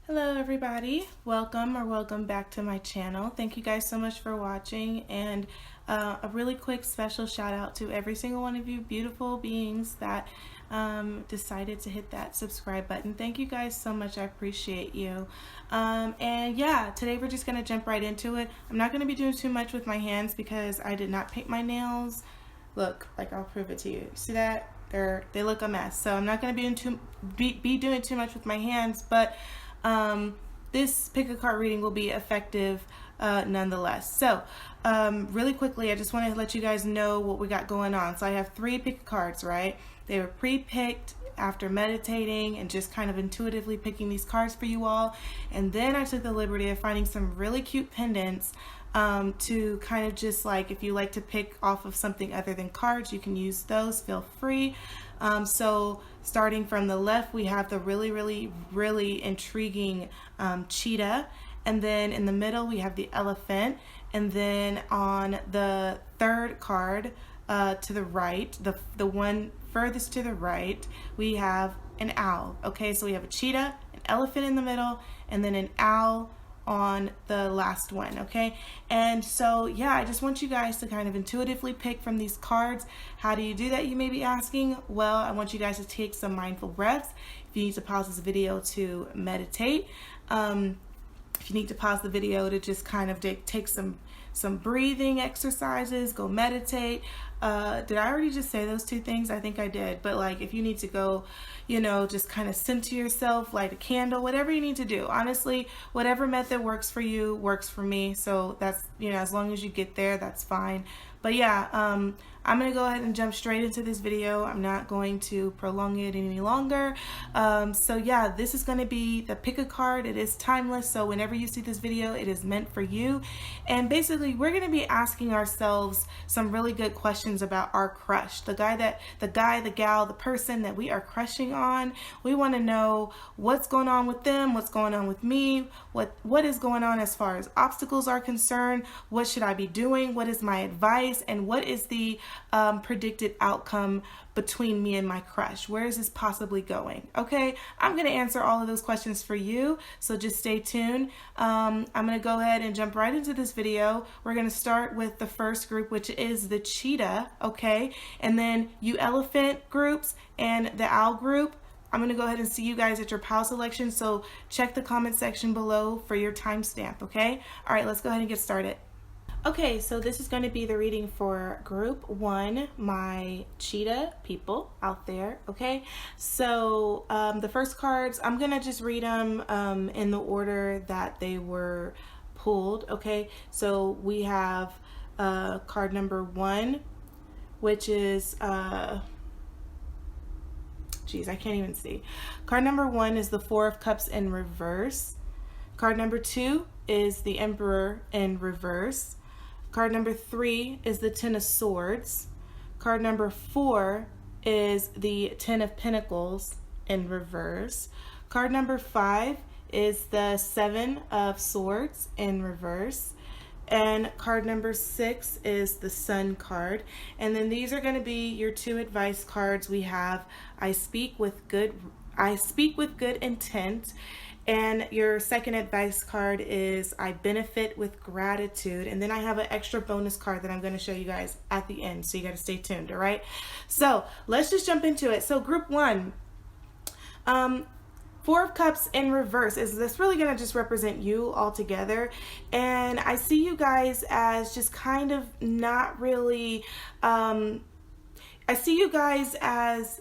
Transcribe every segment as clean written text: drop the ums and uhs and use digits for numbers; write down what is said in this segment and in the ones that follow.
Hello everybody, welcome back to my channel. Thank you guys so much for watching, and a really quick special shout out to every single one of you beautiful beings that decided to hit that subscribe button. Thank you guys so much, I appreciate you. And yeah, today we're just gonna jump right into it. I'm not gonna be doing too much with my hands because I did not paint my nails. Look, like I'll prove it to you. See that? They look a mess. So I'm not gonna be doing too much with my hands, but this pick a card reading will be effective nonetheless. So really quickly, I just want to let you guys know what we got going on. So I have 3 pick cards, right? They were pre-picked after meditating and just kind of intuitively picking these cards for you all. And then I took the liberty of finding some really cute pendants to kind of just like, if you like to pick off of something other than cards, you can use those, feel free. So starting from the left, we have the really intriguing cheetah, and then in the middle we have the elephant, and then on the third card to the right, the one furthest to the right, we have an owl. Okay, so we have a cheetah, an elephant in the middle, and then an owl on the last one. Okay, and so yeah, I just want you guys to kind of intuitively pick from these cards. How do you do that, you may be asking? Well, I want you guys to take some mindful breaths. If you need to pause this video to meditate, if you need to pause the video to just kind of take some breathing exercises, go meditate. Did I already just say those 2 things? I think I did. But like, if you need to go, just kind of center yourself, light a candle, whatever you need to do. Honestly, whatever method works for you works for me. So that's, as long as you get there, that's fine. But yeah, I'm going to go ahead and jump straight into this video. I'm not going to prolong it any longer. So yeah, this is going to be the pick a card. It is timeless. So whenever you see this video, it is meant for you. And basically, we're going to be asking ourselves some really good questions about our crush. The guy, the gal, the person that we are crushing on. We want to know what's going on with them, what's going on with me, what is going on as far as obstacles are concerned, what should I be doing, what is my advice, and what is the predicted outcome between me and my crush. Where is this possibly going? Okay, I'm going to answer all of those questions for you, so just stay tuned. I'm going to go ahead and jump right into this video. We're going to start with the first group, which is the cheetah, okay? And then you elephant groups and the owl group. I'm going to go ahead and see you guys at your pile selection, so check the comment section below for your timestamp, okay? All right, let's go ahead and get started. Okay, so this is going to be the reading for group 1, my cheetah people out there, okay? So the first cards, I'm going to just read them in the order that they were pulled, okay? So we have card number 1, which is, geez, I can't even see. Card number 1 is the 4 of Cups in reverse. Card number 2 is the Emperor in reverse. Card number 3 is the 10 of Swords. Card number 4 is the 10 of Pentacles in reverse. Card number 5 is the 7 of Swords in reverse. And card number 6 is the Sun card. And then these are going to be your 2 advice cards. We have I speak with good intent. And your second advice card is I benefit with gratitude. And then I have an extra bonus card that I'm going to show you guys at the end. So you got to stay tuned, all right? So let's just jump into it. So group 1, 4 of Cups in reverse. Is this really going to just represent you all together? And I see you guys as just kind of not really, I see you guys as,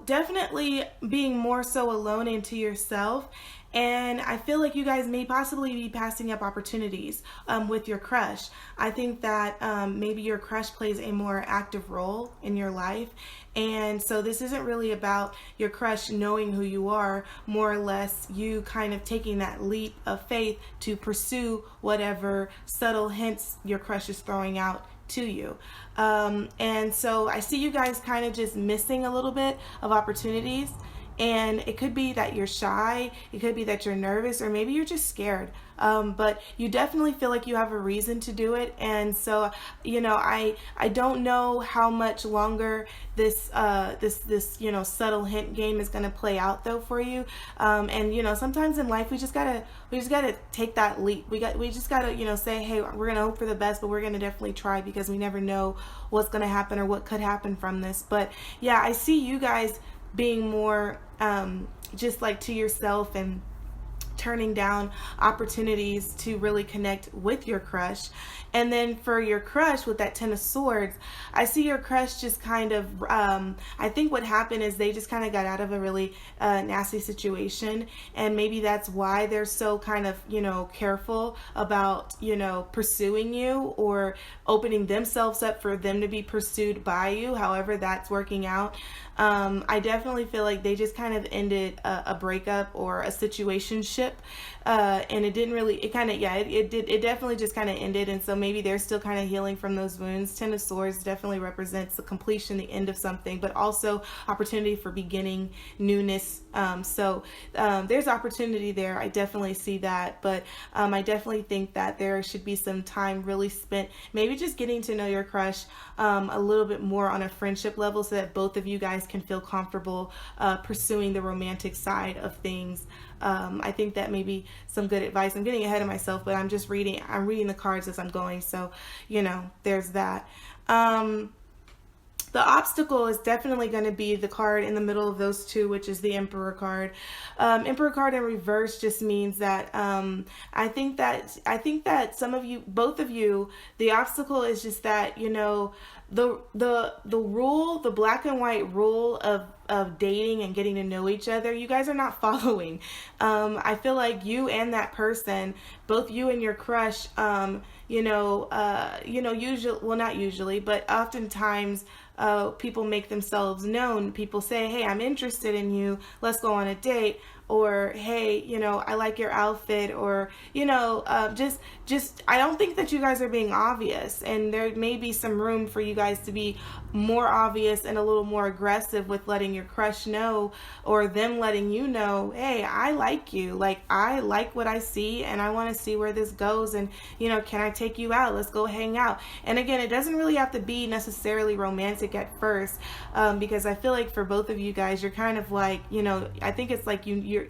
definitely being more so alone into yourself. And I feel like you guys may possibly be passing up opportunities with your crush. I think that maybe your crush plays a more active role in your life. And so this isn't really about your crush knowing who you are, more or less you kind of taking that leap of faith to pursue whatever subtle hints your crush is throwing out to you. And so I see you guys kind of just missing a little bit of opportunities. And it could be that you're shy, it could be that you're nervous, or maybe you're just scared. But you definitely feel like you have a reason to do it. And so, I don't know how much longer this subtle hint game is going to play out though for you. And sometimes in life we just gotta take that leap. We just gotta say, hey, we're gonna hope for the best, but we're gonna definitely try, because we never know what's gonna happen or what could happen from this. But yeah, I see you guys being more just like to yourself and turning down opportunities to really connect with your crush. And then for your crush with that Ten of Swords, I see your crush just kind of, I think what happened is they just kind of got out of a really nasty situation. And maybe that's why they're so kind of, careful about, pursuing you or opening themselves up for them to be pursued by you, however that's working out. I definitely feel like they just kind of ended a breakup or a situationship, and it didn't really, it definitely just kind of ended. And so maybe they're still kind of healing from those wounds. Ten of Swords definitely represents the completion, the end of something, but also opportunity for beginning, newness. So there's opportunity there. I definitely see that, but I definitely think that there should be some time really spent, maybe just getting to know your crush a little bit more on a friendship level, so that both of you guys can feel comfortable pursuing the romantic side of things. I think that may be some good advice. I'm getting ahead of myself, but I'm reading the cards as I'm going. So, there's that. The obstacle is definitely going to be the card in the middle of those two, which is the Emperor card. Emperor card in reverse just means that I think that some of you, both of you, the obstacle is just that the rule, the black and white rule of dating and getting to know each other, you guys are not following. I feel like you and that person, both you and your crush, usually, well, not usually, but oftentimes people make themselves known. People say, hey, I'm interested in you, let's go on a date. Or, hey, I like your outfit, or, just, I don't think that you guys are being obvious, and there may be some room for you guys to be more obvious and a little more aggressive with letting your crush know, or them letting you know, hey, I like you, like, I like what I see, and I want to see where this goes, and, can I take you out? Let's go hang out. And again, it doesn't really have to be necessarily romantic at first, because I feel like for both of you guys, you're kind of like, I think it's like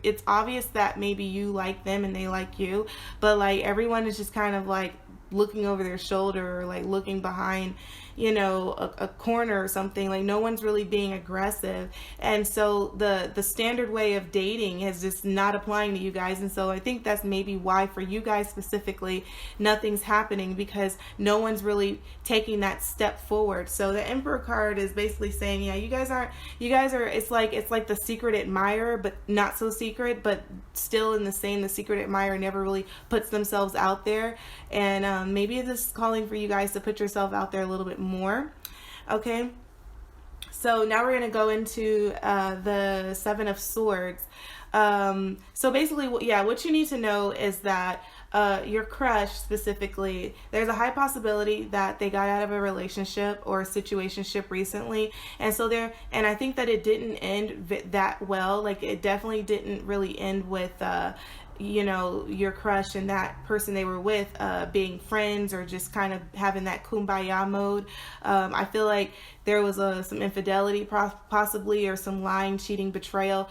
it's obvious that maybe you like them and they like you, but like everyone is just kind of like looking over their shoulder, or like looking behind a corner or something. Like no one's really being aggressive, and so the standard way of dating is just not applying to you guys. And so I think that's maybe why for you guys specifically nothing's happening, because no one's really taking that step forward. So the Emperor card is basically saying, yeah, you guys are it's like the secret admirer, but not so secret, but still in the secret admirer never really puts themselves out there. And maybe this is calling for you guys to put yourself out there a little bit more. Okay, so now we're going to go into the Seven of Swords. So basically, what you need to know is that your crush specifically, there's a high possibility that they got out of a relationship or a situationship recently, and I think that it didn't end that well. Like it definitely didn't really end with your crush and that person they were with being friends, or just kind of having that kumbaya mode. I feel like there was some infidelity possibly, or some lying, cheating, betrayal,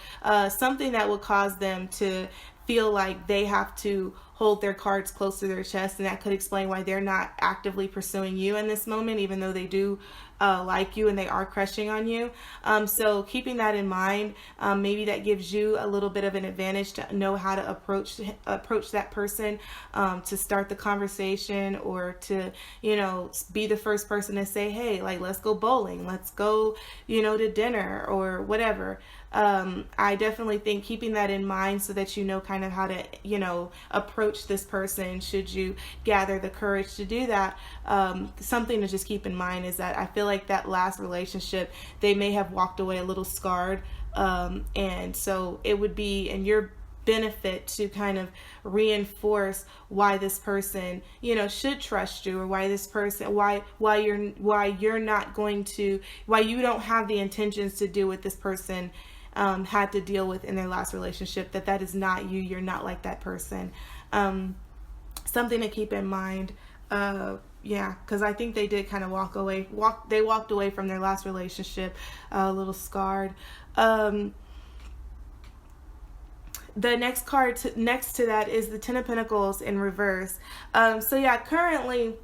something that would cause them to feel like they have to hold their cards close to their chest, and that could explain why they're not actively pursuing you in this moment, even though they do like you and they are crushing on you. So keeping that in mind, maybe that gives you a little bit of an advantage to know how to approach that person, to start the conversation, or to be the first person to say, hey, like, let's go bowling, let's go to dinner, or whatever. I definitely think keeping that in mind, so that kind of how to approach this person should you gather the courage to do that. Something to just keep in mind is that I feel like that last relationship, they may have walked away a little scarred, and so it would be in your benefit to kind of reinforce why this person should trust you, or why this person why you don't have the intentions to do what this person had to deal with in their last relationship, that is not you. You're not like that person. Something to keep in mind. Yeah, because I think they did kind of walked away from their last relationship a little scarred. The next card next to that is the Ten of Pentacles in reverse. So yeah, currently,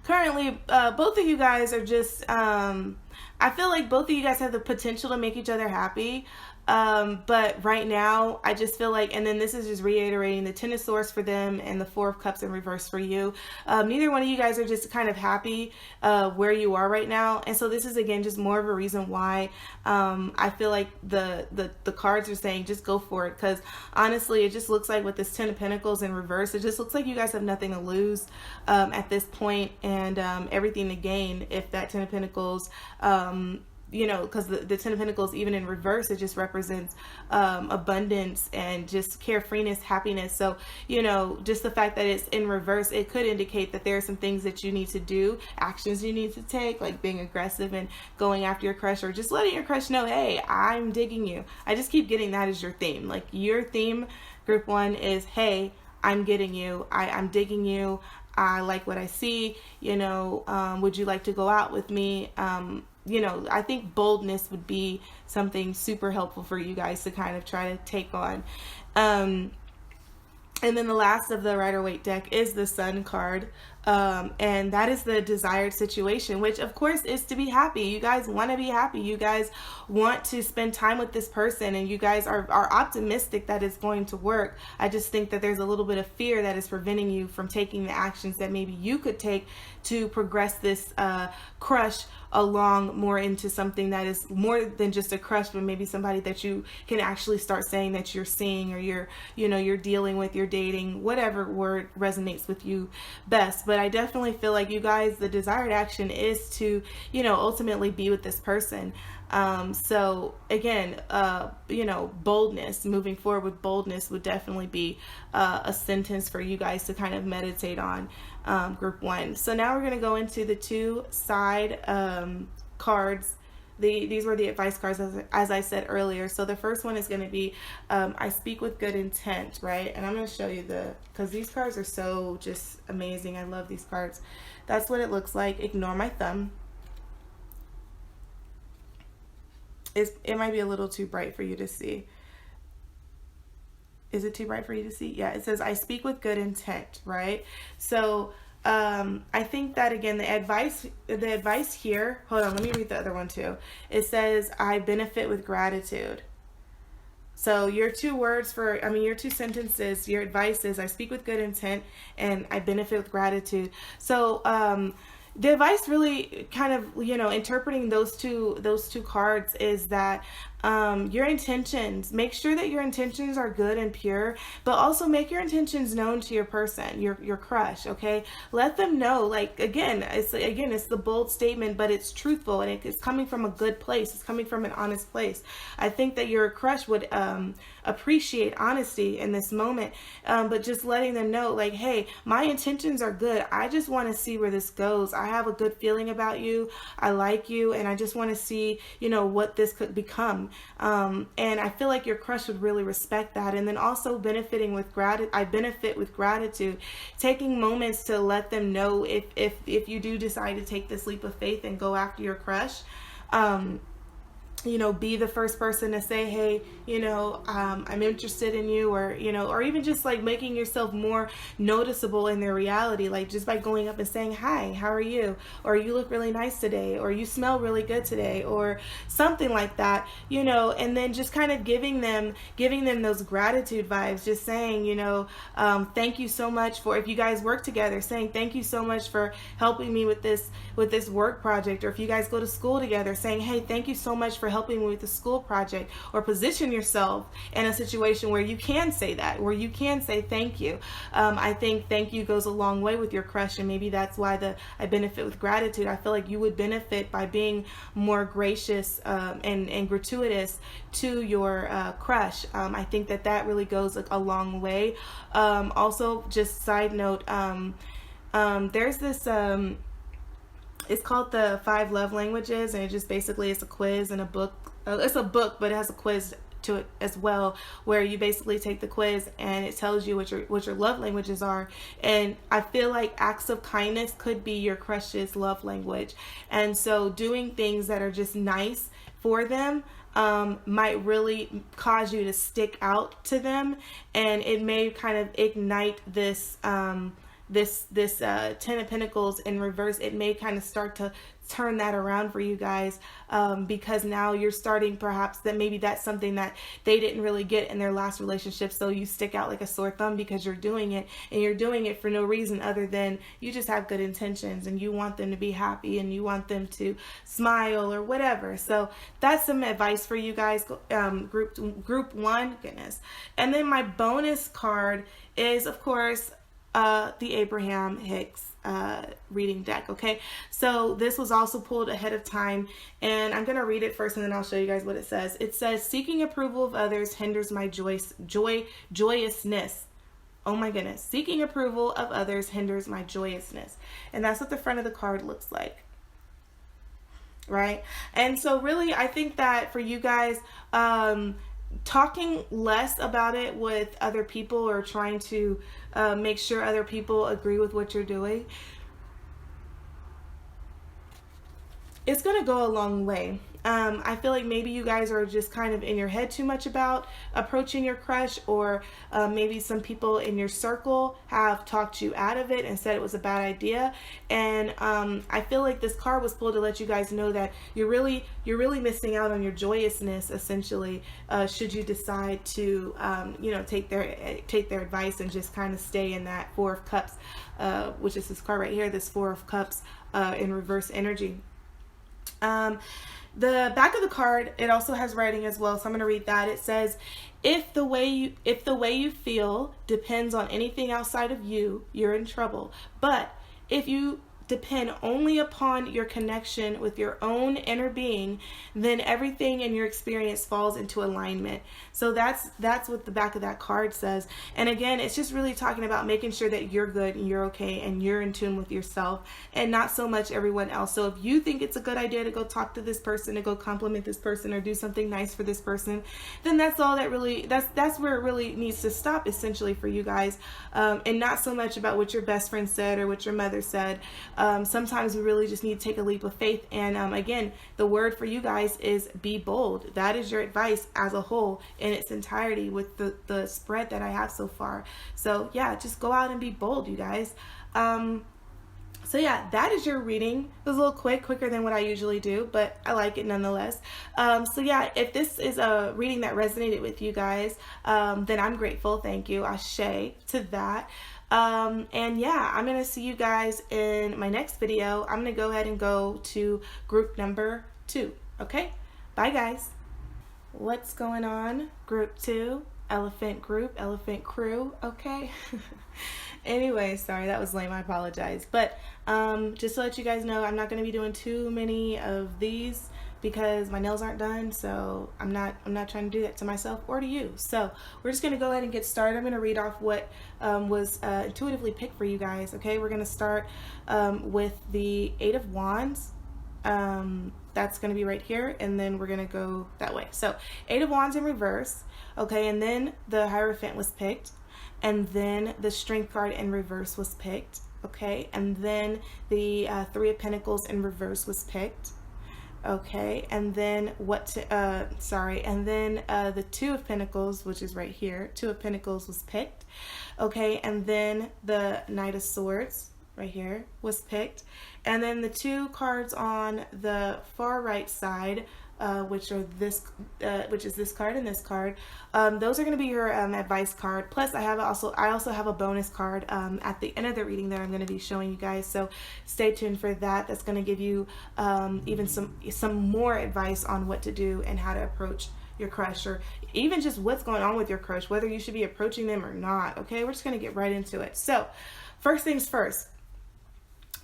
both of you guys are just, I feel like both of you guys have the potential to make each other happy. But right now, I just feel like, and then this is just reiterating the Ten of Swords for them and the Four of Cups in reverse for you. Neither one of you guys are just kind of happy where you are right now. And so this is, again, just more of a reason why I feel like the cards are saying just go for it. Because honestly, it just looks like with this Ten of Pentacles in reverse, it just looks like you guys have nothing to lose at this point, and everything to gain if that Ten of Pentacles, you know, because the Ten of Pentacles, even in reverse, it just represents abundance and just carefreeness, happiness. So, you know, just the fact that it's in reverse, it could indicate that there are some things that you need to do, actions you need to take, like being aggressive and going after your crush, or just letting your crush know, hey, I'm digging you. I just keep getting that as your theme. Like your theme, group one, is, hey, I'm getting you. I'm digging you. I like what I see. You know, would you like to go out with me? You know, I think boldness would be something super helpful for you guys to kind of try to take on. And then the last of the Rider-Waite deck is the Sun card. And that is the desired situation, which of course is to be happy. You guys want to be happy. You guys want to spend time with this person, and you guys are optimistic that it's going to work. I just think that there's a little bit of fear that is preventing you from taking the actions that maybe you could take to progress this crush along more into something that is more than just a crush, but maybe somebody that you can actually start saying that you're seeing, or you're dealing with, you're dating, whatever word resonates with you best. But I definitely feel like you guys, the desired action is to, you know, ultimately be with this person. So again, you know, boldness, moving forward with boldness would definitely be a sentence for you guys to kind of meditate on, group one. So now we're going to go into the two side cards. These were the advice cards, as I said earlier. So the first one is going to be, I speak with good intent, right? And I'm going to show you because these cards are so just amazing. I love these cards. That's what it looks like. Ignore my thumb. It might be a little too bright for you to see. Is it too bright for you to see? Yeah, it says, I speak with good intent, right? So I think that, again, the advice here, hold on, let me read the other one too. It says, I benefit with gratitude. So your two sentences, your advice is, I speak with good intent and I benefit with gratitude. So the advice really kind of, you know, interpreting those two cards is that your intentions, make sure that your intentions are good and pure, but also make your intentions known to your person, your crush. Okay, let them know, like, again, it's the bold statement, but it's truthful, and it's coming from a good place. It's coming from an honest place. I think that your crush would appreciate honesty in this moment, but just letting them know, like, hey, my intentions are good. I just want to see where this goes. I have a good feeling about you. I like you, and I just want to see, you know, what this could become. And I feel like your crush would really respect that. And then also benefiting with gratitude. I benefit with gratitude, taking moments to let them know if you do decide to take this leap of faith and go after your crush. You know, be the first person to say, hey, you know, I'm interested in you, or, you know, or even just like making yourself more noticeable in their reality, like just by going up and saying, hi, how are you? Or you look really nice today, or you smell really good today, or something like that, you know, and then just kind of giving them those gratitude vibes, just saying, you know, thank you so much for, if you guys work together, saying thank you so much for helping me with this work project, or if you guys go to school together, saying, hey, thank you so much for helping me with the school project, or position yourself in a situation where you can say that, where you can say thank you. I think thank you goes a long way with your crush, and maybe that's why I benefit with gratitude. I feel like you would benefit by being more gracious and gratuitous to your crush. I think that really goes a long way. Also, just side note, there's this it's called the 5 Love Languages, and it just basically, it's a quiz and a book it's a book, but it has a quiz to it as well, where you basically take the quiz and it tells you what your love languages are. And I feel like acts of kindness could be your crush's love language. And so doing things that are just nice for them might really cause you to stick out to them, and it may kind of ignite this Ten of Pentacles in reverse. It may kind of start to turn that around for you guys, because now you're starting, perhaps that maybe that's something that they didn't really get in their last relationship, so you stick out like a sore thumb because you're doing it, and you're doing it for no reason other than you just have good intentions and you want them to be happy and you want them to smile or whatever. So that's some advice for you guys, group one. Goodness. And then my bonus card is, of course, the Abraham Hicks reading deck. Okay, so this was also pulled ahead of time, and I'm gonna read it first and then I'll show you guys what it says. It says, seeking approval of others hinders my joyousness. Oh my goodness. Seeking approval of others hinders my joyousness. And that's what the front of the card looks like, right? And so really, I think that for you guys, talking less about it with other people, or trying to make sure other people agree with what you're doing, it's going to go a long way. I feel like maybe you guys are just kind of in your head too much about approaching your crush, or maybe some people in your circle have talked you out of it and said it was a bad idea. And I feel like this card was pulled to let you guys know that you're really missing out on your joyousness, essentially, should you decide to take their advice and just kind of stay in that Four of Cups, which is this card right here, this Four of Cups in reverse energy. The back of the card, it also has writing as well, so I'm going to read that. It says, if the way you feel depends on anything outside of you, you're in trouble. But if you depend only upon your connection with your own inner being, then everything in your experience falls into alignment. So that's what the back of that card says. And again, it's just really talking about making sure that you're good and you're okay and you're in tune with yourself, and not so much everyone else. So if you think it's a good idea to go talk to this person, to go compliment this person, or do something nice for this person, then that's all that really, that's where it really needs to stop, essentially, for you guys, and not so much about what your best friend said or what your mother said. Sometimes we really just need to take a leap of faith. And again, the word for you guys is be bold. That is your advice as a whole in its entirety with the spread that I have so far. So yeah, just go out and be bold, you guys. So yeah, that is your reading. It was a little quicker than what I usually do, but I like it nonetheless. So yeah, if this is a reading that resonated with you guys, then I'm grateful. Thank you. Ashe to that. And yeah, I'm going to see you guys in my next video. I'm going to go ahead and go to group number 2. Okay. Bye guys. What's going on? Group 2, elephant group, elephant crew. Okay. Anyway, sorry, that was lame. I apologize. But, just to let you guys know, I'm not going to be doing too many of these because my nails aren't done, so I'm not trying to do that to myself or to you. So we're just going to go ahead and get started. I'm going to read off what was intuitively picked for you guys. Okay, we're going to start with the Eight of Wands. That's going to be right here, and then we're going to go that way. So Eight of Wands in reverse. Okay, and then the Hierophant was picked, and then the Strength card in reverse was picked. Okay, and then the Three of Pentacles in reverse was picked. Okay, and then the Two of Pentacles, which is right here, Two of Pentacles was picked. Okay, and then the Knight of Swords right here was picked, and then the two cards on the far right side, which is this card and this card. Those are going to be your advice card. Plus, I also have a bonus card at the end of the reading that I'm going to be showing you guys. So stay tuned for that. That's going to give you even some more advice on what to do and how to approach your crush, or even just what's going on with your crush, whether you should be approaching them or not. Okay, we're just going to get right into it. So first things first.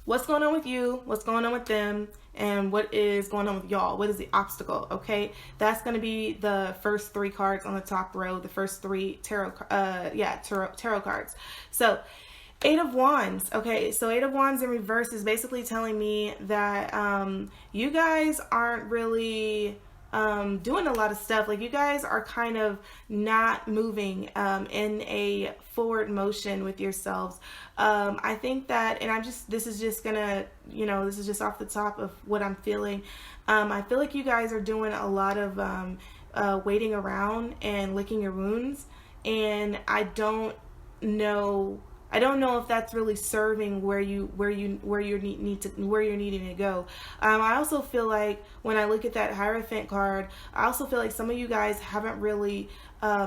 What's going on with you? What's going on with them? And what is going on with y'all? What is the obstacle? Okay, that's going to be the first 3 cards on the top row, the first 3 tarot cards. So Eight of Wands. Okay, so Eight of Wands in reverse is basically telling me that you guys aren't really doing a lot of stuff. Like, you guys are kind of not moving in a forward motion with yourselves. I think that, and this is just off the top of what I'm feeling. I feel like you guys are doing a lot of waiting around and licking your wounds, and I don't know if that's really serving where you're needing to go. I also feel like when I look at that Hierophant card, I also feel like some of you guys haven't really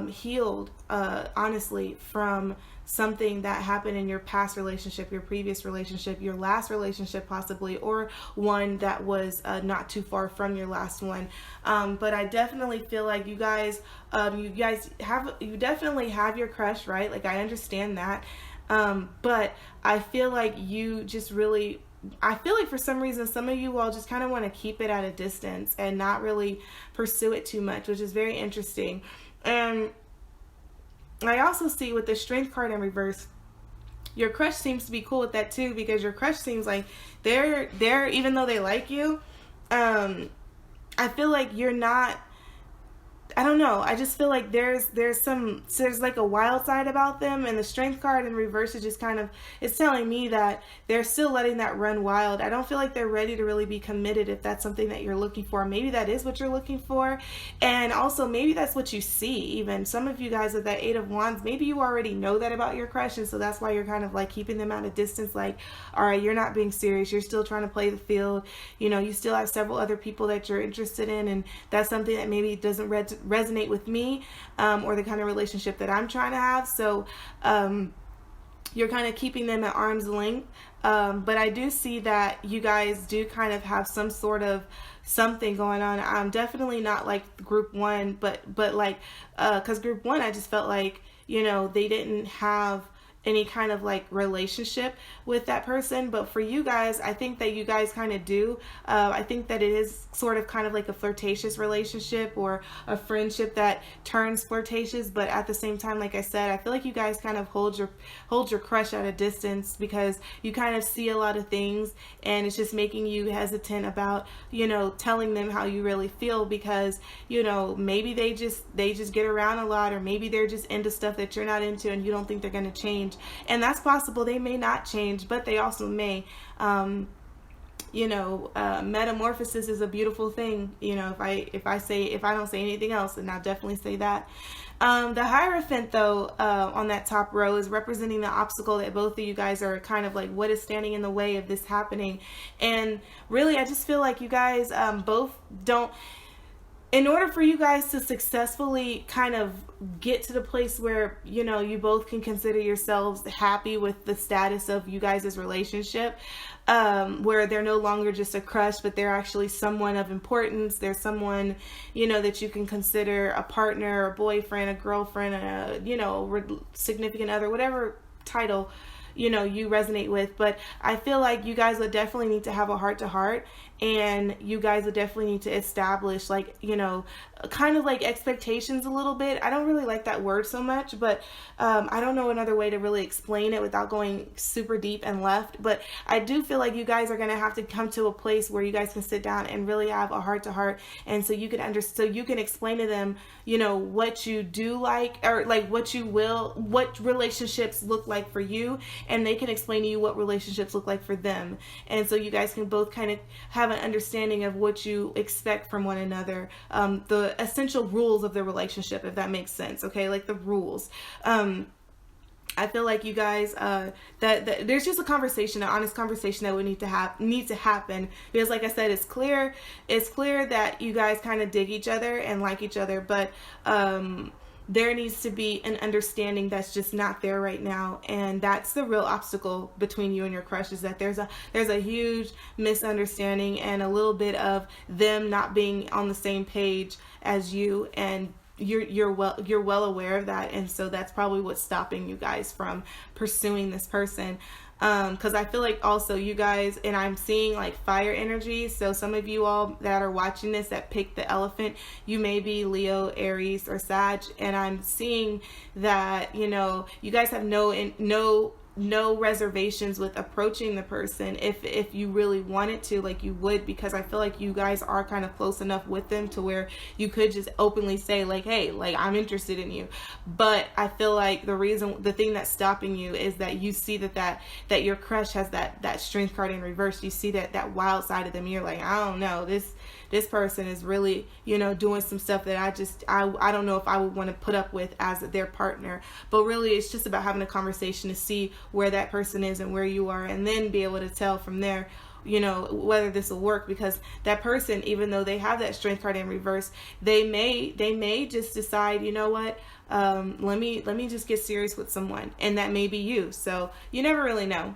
healed, honestly, from something that happened in your past relationship, your previous relationship, your last relationship possibly, or one that was not too far from your last one. But I definitely feel like you guys definitely have your crush, right? Like, I understand that. But I feel like for some reason, some of you all just kind of want to keep it at a distance and not really pursue it too much, which is very interesting. And I also see with the Strength card in reverse, your crush seems to be cool with that too, because your crush seems like they're even though they like you, I feel like you're not, I don't know. I just feel like there's like a wild side about them, and the Strength card in reverse is just kind of, it's telling me that they're still letting that run wild. I don't feel like they're ready to really be committed if that's something that you're looking for. Maybe that is what you're looking for, and also maybe that's what you see. Even some of you guys with that Eight of Wands, maybe you already know that about your crush, and so that's why you're kind of like keeping them at a distance. Like, all right, you're not being serious. You're still trying to play the field. You still have several other people that you're interested in, and that's something that maybe doesn't resonate with me, or the kind of relationship that I'm trying to have. So you're kind of keeping them at arm's length. But I do see that you guys do kind of have some sort of something going on. I'm definitely not like group one, but like, cause group one, I just felt like, they didn't have any kind of like relationship with that person. But for you guys, I think that you guys kind of do. I think that it is sort of kind of like a flirtatious relationship or a friendship that turns flirtatious. But at the same time, like I said, I feel like you guys kind of hold your crush at a distance, because you kind of see a lot of things, and it's just making you hesitant about, telling them how you really feel, because, maybe they just get around a lot, or maybe they're just into stuff that you're not into and you don't think they're going to change. And that's possible. They may not change, but they also may. Metamorphosis is a beautiful thing. If I don't say anything else, then I'll definitely say that. The Hierophant, though, on that top row is representing the obstacle that both of you guys are kind of like, what is standing in the way of this happening? And really, I just feel like you guys both don't, in order for you guys to successfully kind of get to the place where, you both can consider yourselves happy with the status of you guys' relationship, where they're no longer just a crush, but they're actually someone of importance. They're someone, that you can consider a partner, a boyfriend, a girlfriend, a, significant other, whatever title, you resonate with. But I feel like you guys would definitely need to have a heart-to-heart, and you guys would definitely need to establish, like, kind of like expectations a little bit. I don't really like that word so much, but I don't know another way to really explain it without going super deep and left. But I do feel like you guys are going to have to come to a place where you guys can sit down and really have a heart-to-heart, and so you can explain to them, what you do like, or like what relationships look like for you, and they can explain to you what relationships look like for them. And so you guys can both kind of have an understanding of what you expect from one another, the essential rules of the relationship, if that makes sense. Okay, like the rules. I feel like you guys, that there's just an honest conversation that would need to happen, because like I said, it's clear that you guys kind of dig each other and like each other, but there needs to be an understanding that's just not there right now. And that's the real obstacle between you and your crush, is that there's a huge misunderstanding and a little bit of them not being on the same page as you, and you're well aware of that. And so that's probably what's stopping you guys from pursuing this person. Because I feel like also you guys, and I'm seeing like fire energy, so some of you all that are watching this that picked the elephant, you may be Leo, Aries, or Sag, and I'm seeing that, you guys have no no reservations with approaching the person if you really wanted to, like you would, because I feel like you guys are kind of close enough with them to where you could just openly say like, hey, like I'm interested in you. But I feel like the thing that's stopping you is that you see that your crush has that strength card in reverse. You see that wild side of them. You're like, I don't know, this person is really, doing some stuff that I don't know if I would want to put up with as their partner. But really, it's just about having a conversation to see where that person is and where you are, and then be able to tell from there, whether this will work. Because that person, even though they have that strength card in reverse, they may just decide, you know what, let me just get serious with someone, and that may be you. So you never really know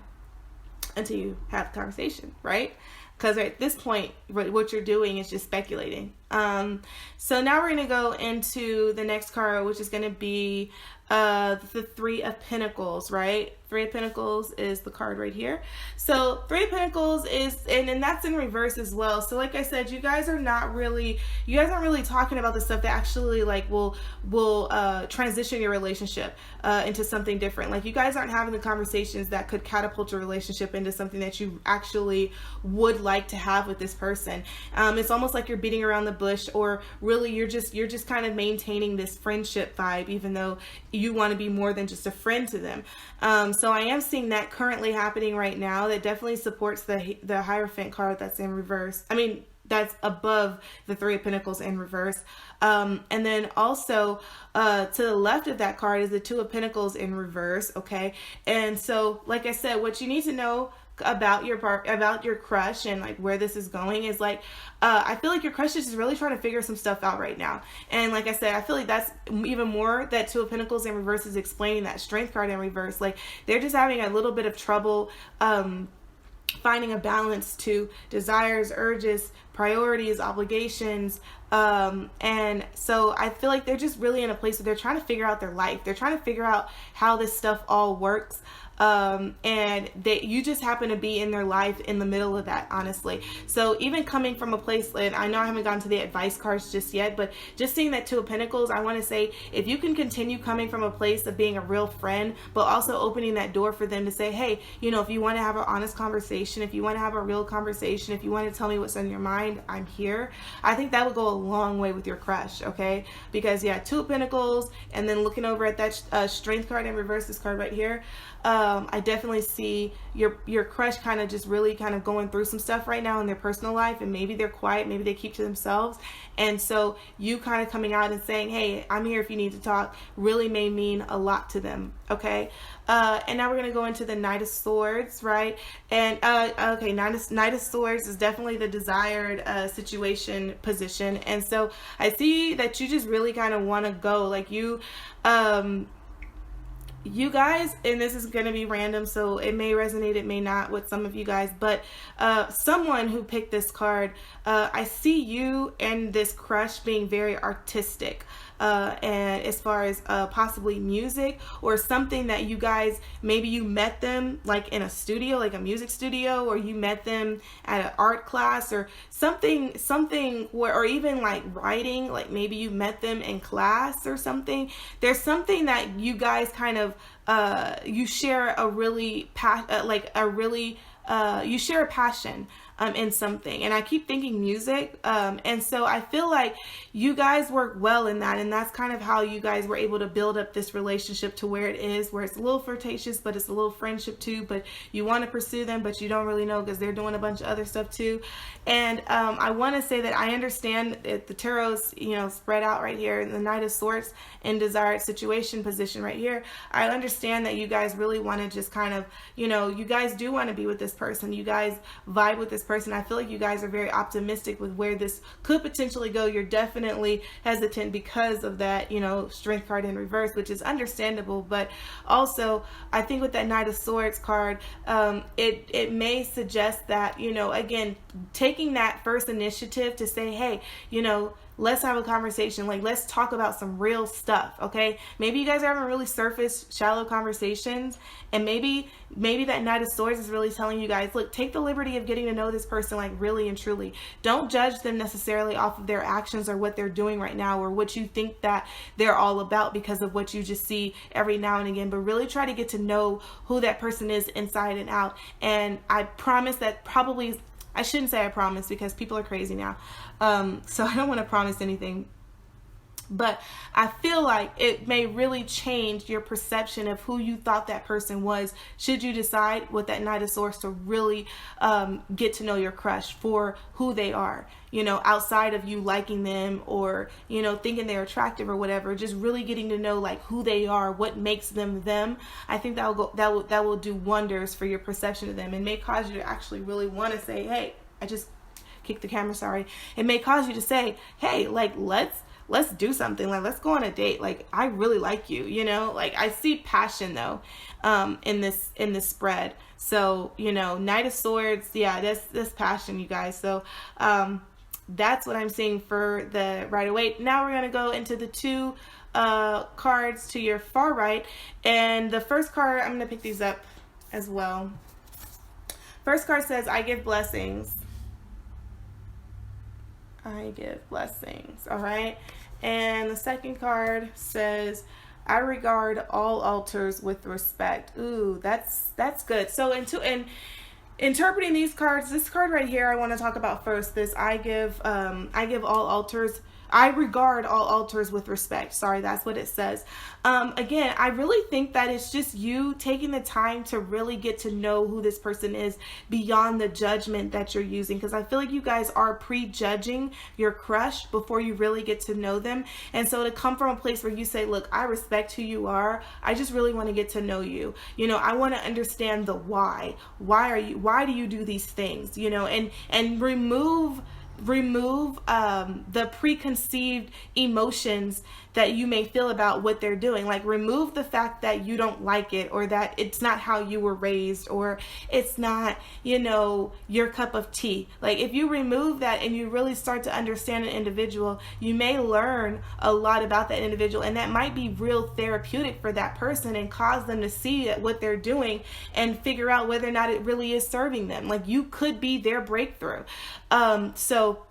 until you have the conversation, right? Because at this point, what you're doing is just speculating. So now we're going to go into the next card, which is going to be the Three of Pentacles, right? Three of Pentacles is the card right here. So Three of Pentacles is, and that's in reverse as well. So like I said, you guys aren't really talking about the stuff that actually like will transition your relationship into something different. Like you guys aren't having the conversations that could catapult your relationship into something that you actually would like to have with this person. It's almost like you're beating around the bush, or really you're just kind of maintaining this friendship vibe, even though you want to be more than just a friend to them. So I am seeing that currently happening right now. That definitely supports the Hierophant card that's in reverse. I mean, that's above the Three of Pentacles in reverse. And then also to the left of that card is the Two of Pentacles in reverse. Okay. And so, like I said, what you need to know about your crush and like where this is going is like, I feel like your crush is just really trying to figure some stuff out right now. And like I said, I feel like that's even more, that Two of Pentacles in reverse is explaining that Strength card in reverse. Like they're just having a little bit of trouble finding a balance to desires, urges, priorities, obligations. And so I feel like they're just really in a place where they're trying to figure out their life. They're trying to figure out how this stuff all works. And you just happen to be in their life in the middle of that, honestly. So even coming from a place, and I know I haven't gotten to the advice cards just yet, but just seeing that Two of Pentacles, I want to say, if you can continue coming from a place of being a real friend, but also opening that door for them to say, hey, if you want to have an honest conversation, if you want to have a real conversation, if you want to tell me what's on your mind, I'm here. I think that would go a long way with your crush, okay? Because yeah, Two of Pentacles, and then looking over at that Strength card in reverse, this card right here, I definitely see your crush kind of just really kind of going through some stuff right now in their personal life, and maybe they're quiet, maybe they keep to themselves. And so you kind of coming out and saying, hey, I'm here if you need to talk, really may mean a lot to them, okay? And now we're going to go into the Knight of Swords, right? And okay, Knight of Swords is definitely the desired situation position. And so I see that you just really kind of want to go, like you guys, and this is going to be random, so it may resonate, it may not with some of you guys, but someone who picked this card, I see you and this crush being very artistic, and as far as possibly music or something that you guys, maybe you met them like in a studio, like a music studio, or you met them at an art class or something where, or even like writing, like maybe you met them in class or something. There's something that you guys kind of you share a really you share a passion in something, and I keep thinking music, and so I feel like you guys work well in that, and that's kind of how you guys were able to build up this relationship to where it is, where it's a little flirtatious, but it's a little friendship too, but you want to pursue them, but you don't really know because they're doing a bunch of other stuff too. And I want to say that I understand that the tarot's spread out right here, and the Knight of Swords in desired situation position right here. I understand that you guys really want to just kind of, you guys do want to be with this person, you guys vibe with this person. I feel like you guys are very optimistic with where this could potentially go. You're definitely hesitant because of that, Strength card in reverse, which is understandable. But also, I think with that Knight of Swords card, it may suggest that, again, taking that first initiative to say, hey, let's have a conversation. Like, let's talk about some real stuff, okay? Maybe you guys are having really surface, shallow conversations, and maybe that Knight of Swords is really telling you guys, look, take the liberty of getting to know this person, like, really and truly. Don't judge them necessarily off of their actions or what they're doing right now or what you think that they're all about because of what you just see every now and again, but really try to get to know who that person is inside and out. And I promise that probably, I shouldn't say I promise because people are crazy now. So I don't want to promise anything. But I feel like it may really change your perception of who you thought that person was, should you decide with that Knight of Swords to really get to know your crush for who they are, you know, outside of you liking them or, you know, thinking they're attractive or whatever. Just really getting to know like who they are, what makes them them. I think that will do wonders for your perception of them, and may cause you to actually really want to say, hey, I just kicked the camera, sorry. It may cause you to say, hey, like, let's do something, like, let's go on a date, like, I really like you, you know. Like, I see passion though in this spread. So, you know, Knight of Swords, yeah, that's passion, you guys. So that's what I'm seeing for the Rider-Waite. Now we're going to go into the two cards to your far right, and the first card, I'm going to pick these up as well. First card says, I give blessings. I give blessings. All right. And the second card says, I regard all altars with respect. Ooh, that's good. So in interpreting these cards, this card right here, I want to talk about first. This I give all altars. I regard all altars with respect. Sorry, that's what it says. Again, I really think that it's just you taking the time to really get to know who this person is beyond the judgment that you're using. Because I feel like you guys are prejudging your crush before you really get to know them. And so to come from a place where you say, look, I respect who you are. I just really want to get to know you. You know, I want to understand the why. Why do you do these things? You know, and remove the preconceived emotions that you may feel about what they're doing. Like, remove the fact that you don't like it, or that it's not how you were raised, or it's not, you know, your cup of tea. Like, if you remove that and you really start to understand an individual, you may learn a lot about that individual, and that might be real therapeutic for that person and cause them to see what they're doing and figure out whether or not it really is serving them. Like, you could be their breakthrough. So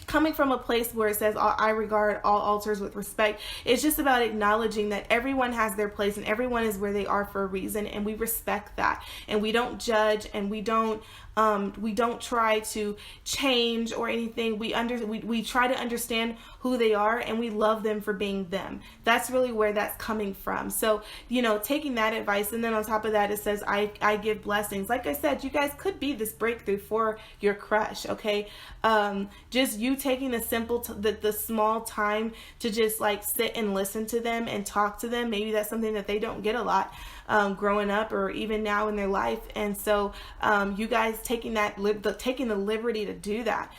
coming from a place where it says, I regard all altars with respect, it's just about acknowledging that everyone has their place and everyone is where they are for a reason, and we respect that, and we don't judge, and we don't try to change or anything. We try to understand who they are, and we love them for being them. That's really where that's coming from. So, you know, taking that advice, and then on top of that, it says, I give blessings. Like I said, you guys could be this breakthrough for your crush, okay? Just you taking the small time to just like sit and listen to them and talk to them. Maybe that's something that they don't get a lot growing up or even now in their life. And so you guys taking the liberty to do that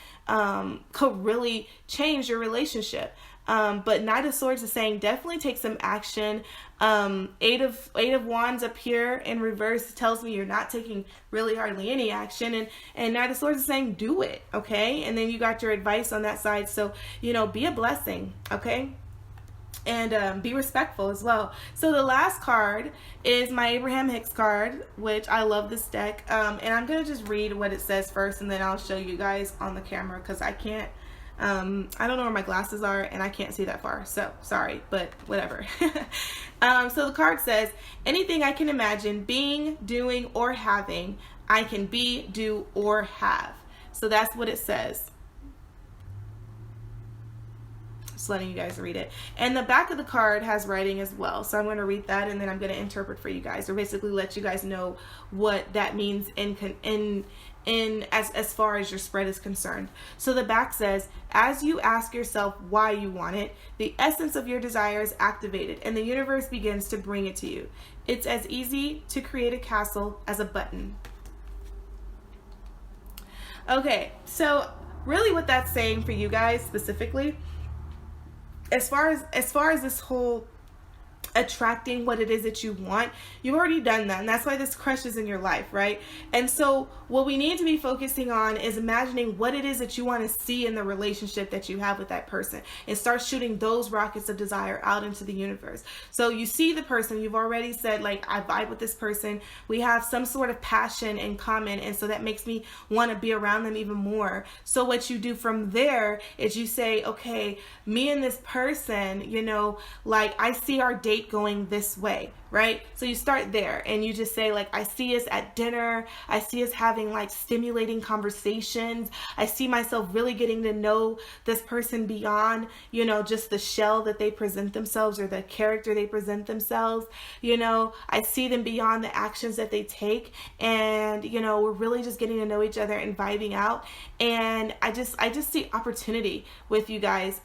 could really change your relationship. But Knight of Swords is saying definitely take some action. Eight of Wands up here in reverse tells me you're not taking really hardly any action, and Knight of Swords is saying do it, okay? And then you got your advice on that side. So, you know, be a blessing, okay? And be respectful as well. So the last card is my Abraham Hicks card, which I love this deck. And I'm going to just read what it says first, and then I'll show you guys on the camera because I can't, I don't know where my glasses are and I can't see that far. So sorry, but whatever. So the card says, anything I can imagine being, doing, or having, I can be, do, or have. So that's what it says. Just letting you guys read it. And the back of the card has writing as well, so I'm going to read that and then I'm going to interpret for you guys, or basically let you guys know what that means as far as your spread is concerned. So the back says, as you ask yourself why you want it, the essence of your desire is activated and the universe begins to bring it to you. It's as easy to create a castle as a button. Okay, so really what that's saying for you guys specifically, as far as this whole attracting what it is that you want, you've already done that. And that's why this crush is in your life, right? And so what we need to be focusing on is imagining what it is that you want to see in the relationship that you have with that person, and start shooting those rockets of desire out into the universe. So you see the person, you've already said, like, I vibe with this person, we have some sort of passion in common, and so that makes me want to be around them even more. So what you do from there is you say, okay, me and this person, you know, like, I see our date going this way, right? So you start there and you just say, like, I see us at dinner, I see us having like stimulating conversations, I see myself really getting to know this person beyond, you know, just the shell that they present themselves or the character they present themselves. You know, I see them beyond the actions that they take, and you know, we're really just getting to know each other and vibing out. And I just see opportunity with you guys,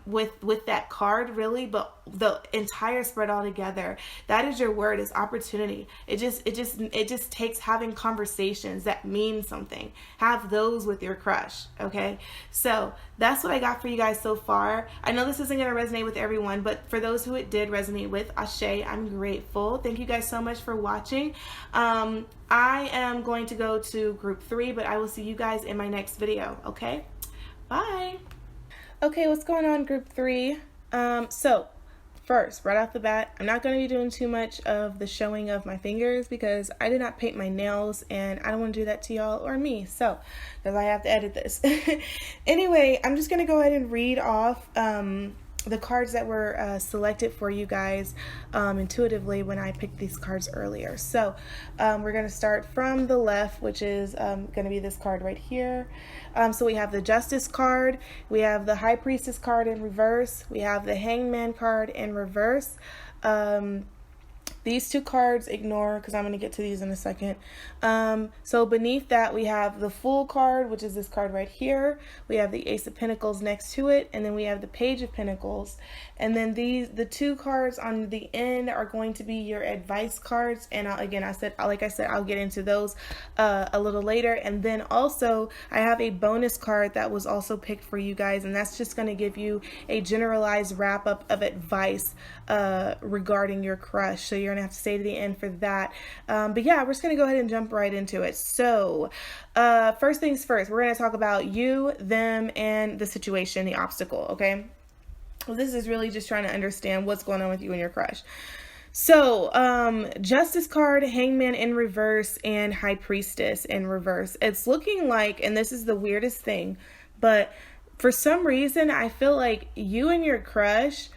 with that card, really. But the entire spread all together, that is your word, is opportunity. It just takes having conversations that mean something. Have those with your crush. Okay, so that's what I got for you guys so far. I know this isn't going to resonate with everyone, but for those who it did resonate with, ashe, I'm grateful. Thank you guys so much for watching. I am going to go to group 3, but I will see you guys in my next video. Okay, bye. Okay, what's going on, group 3? So first, right off the bat, I'm not going to be doing too much of the showing of my fingers because I did not paint my nails, and I don't want to do that to y'all or me, so, because I have to edit this. Anyway, I'm just going to go ahead and read off the cards that were selected for you guys intuitively when I picked these cards earlier. So we're going to start from the left, which is going to be this card right here. So we have the Justice card, we have the High Priestess card in reverse, we have the Hangman card in reverse. These two cards ignore, because I'm going to get to these in a second. So beneath that we have the Fool card, which is this card right here. We have the Ace of Pentacles next to it, and then we have the Page of Pentacles. And then the two cards on the end are going to be your advice cards. And again, like I said, I'll get into those a little later. And then also I have a bonus card that was also picked for you guys, and that's just going to give you a generalized wrap up of advice regarding your crush. So you're gonna have to stay to the end for that. But yeah, we're just gonna go ahead and jump right into it. So first things first, we're gonna talk about you, them, and the situation, the obstacle. Okay, well, this is really just trying to understand what's going on with you and your crush. So Justice card, Hangman in reverse, and High Priestess in reverse. It's looking like, and this is the weirdest thing, but for some reason I feel like you and your crush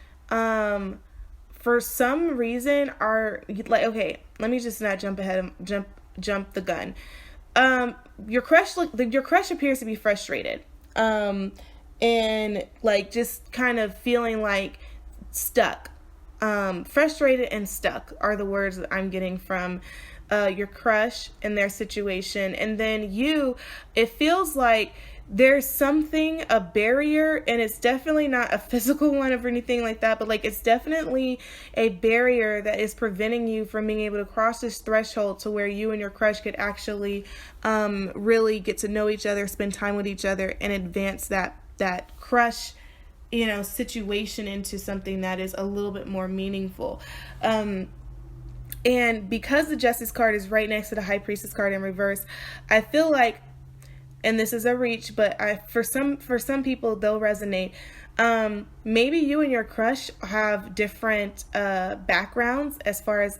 for some reason are like, okay, let me just not jump ahead, jump the gun. Your crush appears to be frustrated, and like just kind of feeling like stuck. Frustrated and stuck are the words that I'm getting from your crush and their situation. And then it feels like there's something, a barrier, and it's definitely not a physical one or anything like that, but like it's definitely a barrier that is preventing you from being able to cross this threshold to where you and your crush could actually really get to know each other, spend time with each other, and advance that crush, you know, situation into something that is a little bit more meaningful. And because the Justice card is right next to the High Priestess card in reverse, I feel like, and this is a reach, but for some people they'll resonate. Maybe you and your crush have different backgrounds as far as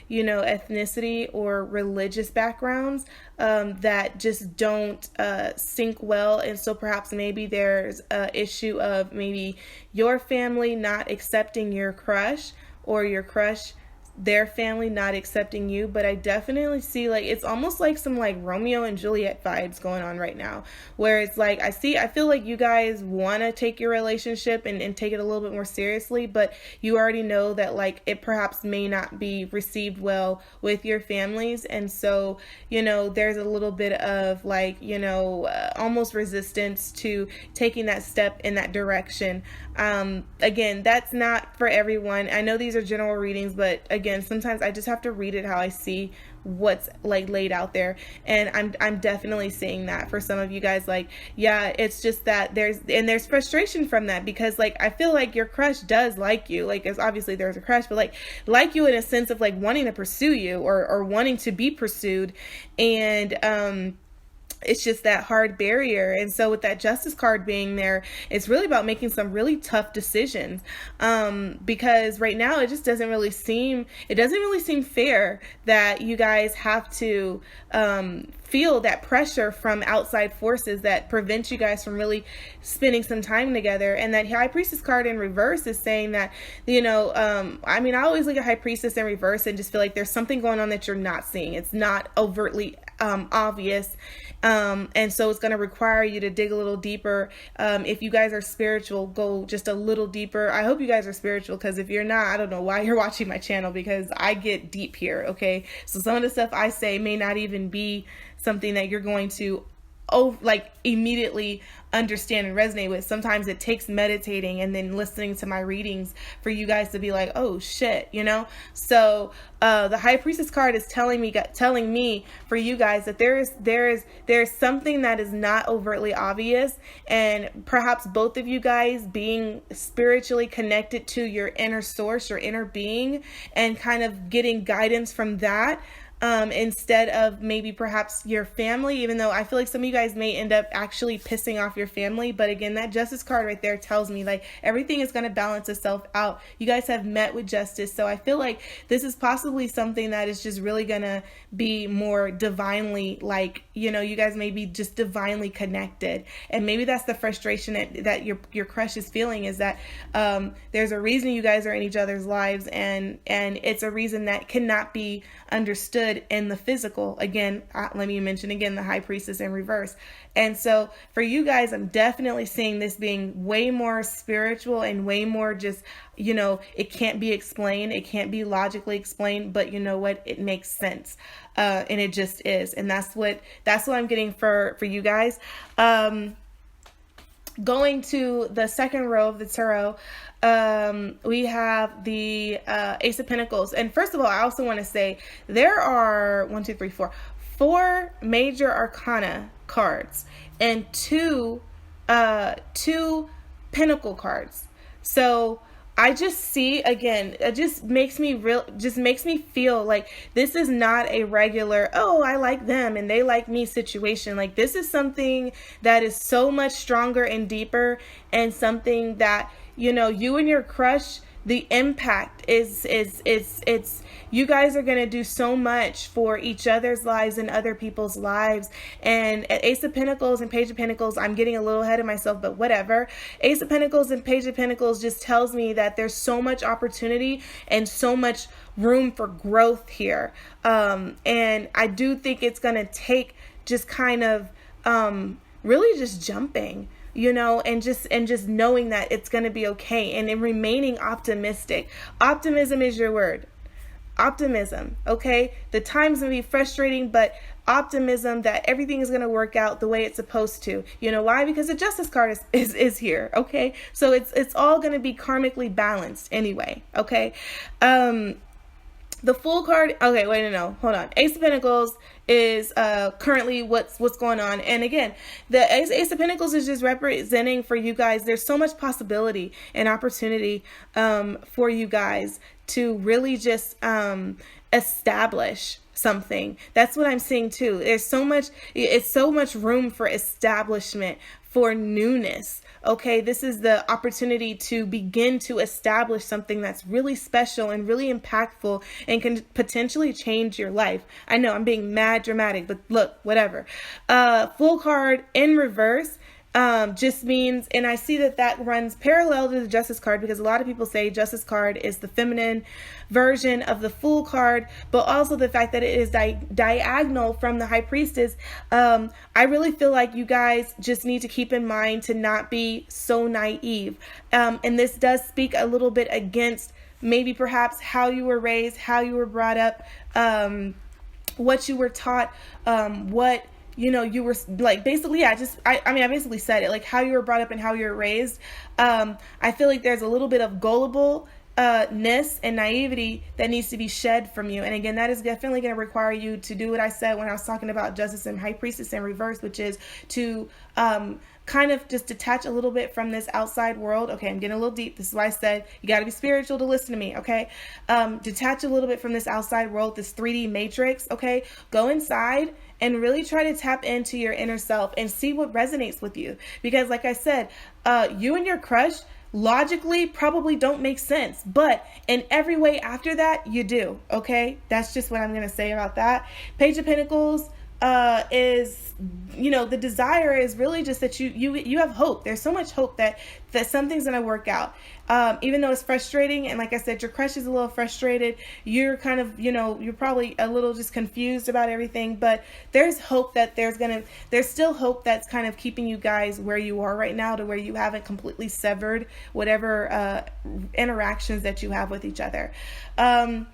you know, ethnicity or religious backgrounds that just don't sync well, and so perhaps maybe there's an issue of maybe your family not accepting your crush, or your crush, their family not accepting you. But I definitely see, like, it's almost like some like Romeo and Juliet vibes going on right now, where it's like I feel like you guys want to take your relationship and take it a little bit more seriously, but you already know that like it perhaps may not be received well with your families, and so, you know, there's a little bit of like, you know, almost resistance to taking that step in that direction. Again, that's not for everyone. I know these are general readings, but again, again, sometimes I just have to read it how I see what's like laid out there, and I'm definitely seeing that for some of you guys. Like, yeah, it's just that there's frustration from that, because like I feel like your crush does like you, like, it's obviously there's a crush, but like you in a sense of like wanting to pursue you, or wanting to be pursued, and it's just that hard barrier. And so with that Justice card being there, it's really about making some really tough decisions, because right now it doesn't really seem fair that you guys have to feel that pressure from outside forces that prevent you guys from really spending some time together. And that High Priestess card in reverse is saying that, I mean, I always look at High Priestess in reverse and just feel like there's something going on that you're not seeing. It's not overtly obvious. And so it's going to require you to dig a little deeper. If you guys are spiritual, go just a little deeper. I hope you guys are spiritual, because if you're not, I don't know why you're watching my channel, because I get deep here. Okay. So some of the stuff I say may not even be something that you're going to immediately understand and resonate with. Sometimes it takes meditating and then listening to my readings for you guys to be like, oh shit, So the High Priestess card is telling me for you guys that there's something that is not overtly obvious, and perhaps both of you guys being spiritually connected to your inner source, your inner being, and kind of getting guidance from that. Instead of maybe perhaps your family, even though I feel like some of you guys may end up actually pissing off your family. But again, that Justice card right there tells me like everything is going to balance itself out. You guys have met with justice. So I feel like this is possibly something that is just really going to be more divinely, you guys may be just divinely connected. And maybe that's the frustration that your crush is feeling, is that there's a reason you guys are in each other's lives, and it's a reason that cannot be understood in the physical. Again, let me mention again the High Priestess in reverse. And so for you guys, I'm definitely seeing this being way more spiritual and way more just, it can't be explained. It can't be logically explained, but you know what? It makes sense. And it just is. And that's what I'm getting for you guys. Going to the second row of the tarot, we have the Ace of Pentacles. And first of all, I also want to say there are 4 major arcana cards and two Pentacle cards. So I just see, again, it just makes me feel like this is not a regular, oh, I like them and they like me situation. Like, this is something that is so much stronger and deeper, and something that, you and your crush, the impact is you guys are going to do so much for each other's lives and other people's lives. And at Ace of Pentacles and Page of Pentacles, I'm getting a little ahead of myself, but whatever. Ace of Pentacles and Page of Pentacles just tells me that there's so much opportunity and so much room for growth here. And I do think it's going to take just kind of really just jumping, and just knowing that it's going to be okay, and then remaining optimistic. Optimism is your word. Optimism. Okay. The times may be frustrating, but optimism that everything is going to work out the way it's supposed to. You know why? Because the Justice card is here. Okay. So it's all going to be karmically balanced anyway. Okay. The Fool card. Okay, wait, no, hold on. Ace of Pentacles is currently what's going on. And again, the Ace of Pentacles is just representing for you guys, there's so much possibility and opportunity for you guys to really just establish something. That's what I'm seeing too. It's so much room for establishment, for newness. Okay, this is the opportunity to begin to establish something that's really special and really impactful and can potentially change your life. I know I'm being mad dramatic, but look, whatever. Fool card in reverse just means, and I see that runs parallel to the Justice card, because a lot of people say Justice card is the feminine version of the Fool card, but also the fact that it is diagonal from the High Priestess. I really feel like you guys just need to keep in mind to not be so naive. And this does speak a little bit against maybe perhaps how you were raised, how you were brought up, what you were taught, what you were like, basically, I basically said it, like how you were brought up and how you were raised. I feel like there's a little bit of gullible ness and naivety that needs to be shed from you. And again, that is definitely going to require you to do what I said when I was talking about Justice and High Priestess in reverse, which is to kind of just detach a little bit from this outside world. Okay, I'm getting a little deep. This is why I said you got to be spiritual to listen to me. Okay, detach a little bit from this outside world, this 3D matrix. Okay, go inside and really try to tap into your inner self and see what resonates with you. Because like I said, you and your crush logically probably don't make sense, but in every way after that, you do. Okay, that's just what I'm going to say about that. Page of Pentacles is, you know, the desire is really just that you have hope. There's so much hope that something's going to work out. Even though it's frustrating, and like I said, your crush is a little frustrated, you're kind of, you know, you're probably a little just confused about everything, but there's hope that there's still hope that's kind of keeping you guys where you are right now, to where you haven't completely severed whatever interactions that you have with each other. I'm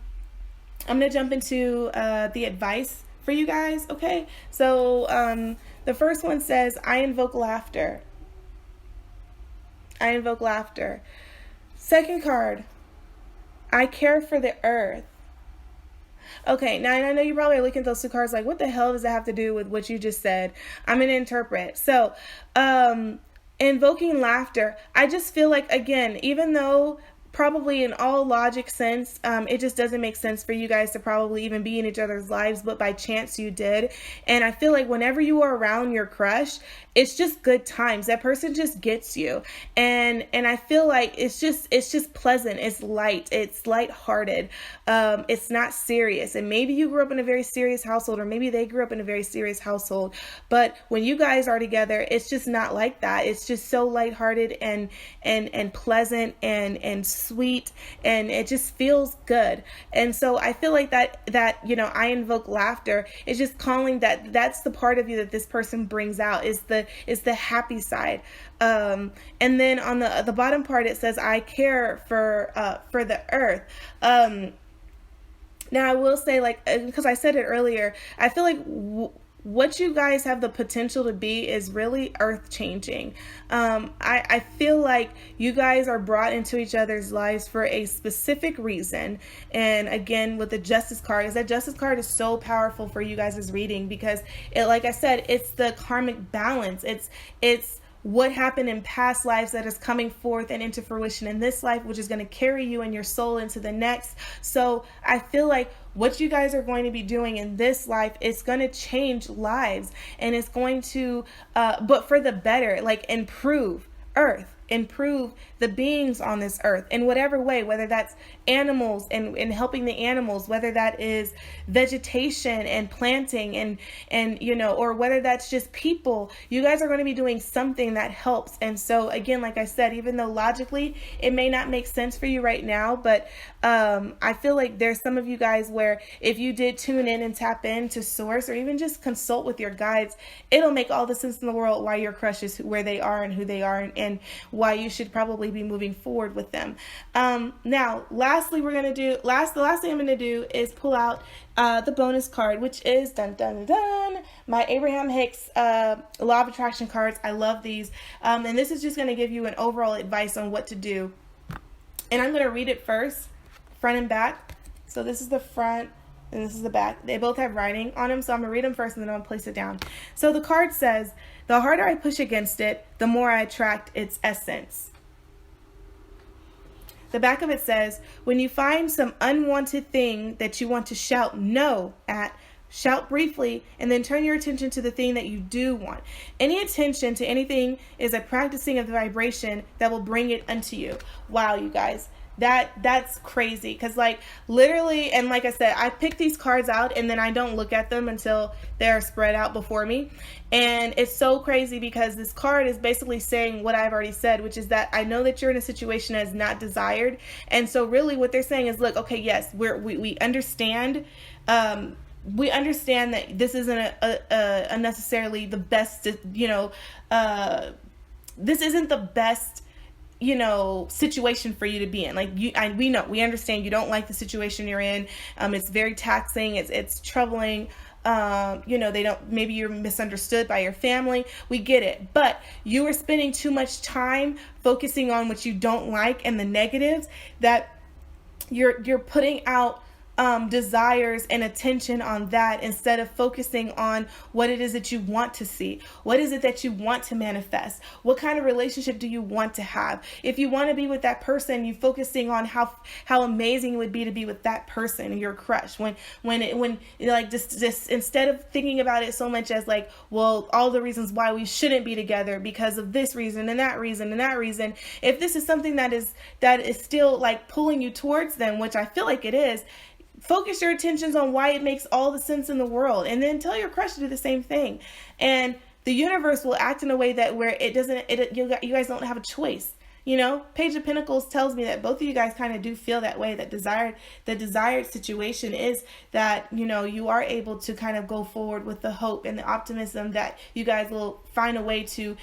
going to jump into the advice for you guys. Okay, so the first one says, I invoke laughter. I invoke laughter. Second card, I care for the earth. Okay, now I know you probably are looking at those two cards like, what the hell does that have to do with what you just said? I'm going to interpret. So, invoking laughter, I just feel like, again, even though probably in all logic sense, it just doesn't make sense for you guys to probably even be in each other's lives, but by chance you did. And I feel like whenever you are around your crush, it's just good times. That person just gets you. And I feel like it's just pleasant. It's light. It's lighthearted. It's not serious. And maybe you grew up in a very serious household, or maybe they grew up in a very serious household. But when you guys are together, it's just not like that. It's just so lighthearted and pleasant and sweet, and it just feels good. And so I feel like that you know, I invoke laughter is just calling that's the part of you that this person brings out, is the happy side. And then on the bottom part, it says, I care for the earth. Now I will say, like, because I said it earlier, I feel like what you guys have the potential to be is really earth changing. I feel like you guys are brought into each other's lives for a specific reason. And again, with the Justice card, is that Justice card is so powerful for you guys' reading, because it, like I said, it's the karmic balance. It's what happened in past lives that is coming forth and into fruition in this life, which is going to carry you and your soul into the next. So I feel like what you guys are going to be doing in this life, it's going to change lives, and it's going to, but for the better, like improve earth, improve the beings on this earth in whatever way, whether that's animals and helping the animals, whether that is vegetation and planting and you know, or whether that's just people. You guys are going to be doing something that helps. And so again, like I said, even though logically it may not make sense for you right now, but I feel like there's some of you guys where if you did tune in and tap into source, or even just consult with your guides, it'll make all the sense in the world why your crush is where they are and who they are, and why you should probably be moving forward with them. Now, lastly, the last thing I'm going to do is pull out the bonus card, which is dun dun dun, my Abraham Hicks Law of Attraction cards. I love these, and this is just going to give you an overall advice on what to do. And I'm going to read it first, front and back. So this is the front and this is the back. They both have writing on them, so I'm going to read them first and then I'll place it down. So the card says, the harder I push against it, the more I attract its essence. The back of it says, when you find some unwanted thing that you want to shout no at, shout briefly and then turn your attention to the thing that you do want. Any attention to anything is a practicing of the vibration that will bring it unto you. Wow, you guys. That's crazy, because like literally, and like I said, I pick these cards out and then I don't look at them until they're spread out before me. And it's so crazy because this card is basically saying what I've already said, which is that I know that you're in a situation that is not desired. And so really what they're saying is, look, okay, yes, we understand. We understand that this isn't a necessarily the best, you know, this isn't the best, you know, situation for you to be in. Like we understand you don't like the situation you're in. It's very taxing. It's troubling. You know, maybe you're misunderstood by your family. We get it, but you are spending too much time focusing on what you don't like and the negatives, that you're putting out desires and attention on that instead of focusing on what it is that you want to see. What is it that you want to manifest? What kind of relationship do you want to have? If you want to be with that person, you're focusing on how amazing it would be to be with that person, your crush. When like just instead of thinking about it so much as like, well, all the reasons why we shouldn't be together because of this reason and that reason and that reason. If this is something that is still like pulling you towards them, which I feel like it is, focus your attentions on why it makes all the sense in the world, and then tell your crush to do the same thing. And the universe will act in a way that where it doesn't, you guys don't have a choice. You know, Page of Pentacles tells me that both of you guys kind of do feel that way, that the desired situation is that, you know, you are able to kind of go forward with the hope and the optimism that you guys will find a way to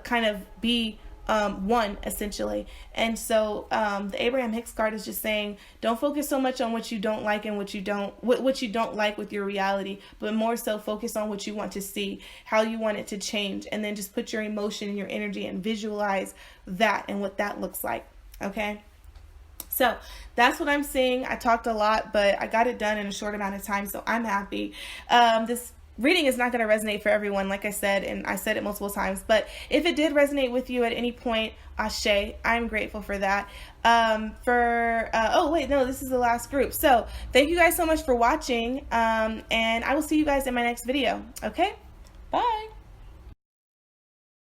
kind of be one, essentially. And so the Abraham Hicks card is just saying, don't focus so much on what you don't like and what you don't like with your reality, but more so focus on what you want to see, how you want it to change, and then just put your emotion and your energy and visualize that and what that looks like. Okay. So that's what I'm seeing. I talked a lot, but I got it done in a short amount of time, so I'm happy. This reading is not going to resonate for everyone, like I said, and I said it multiple times, but if it did resonate with you at any point, ashe, I'm grateful for that. Oh wait, no, this is the last group. So thank you guys so much for watching, and I will see you guys in my next video. Okay, bye.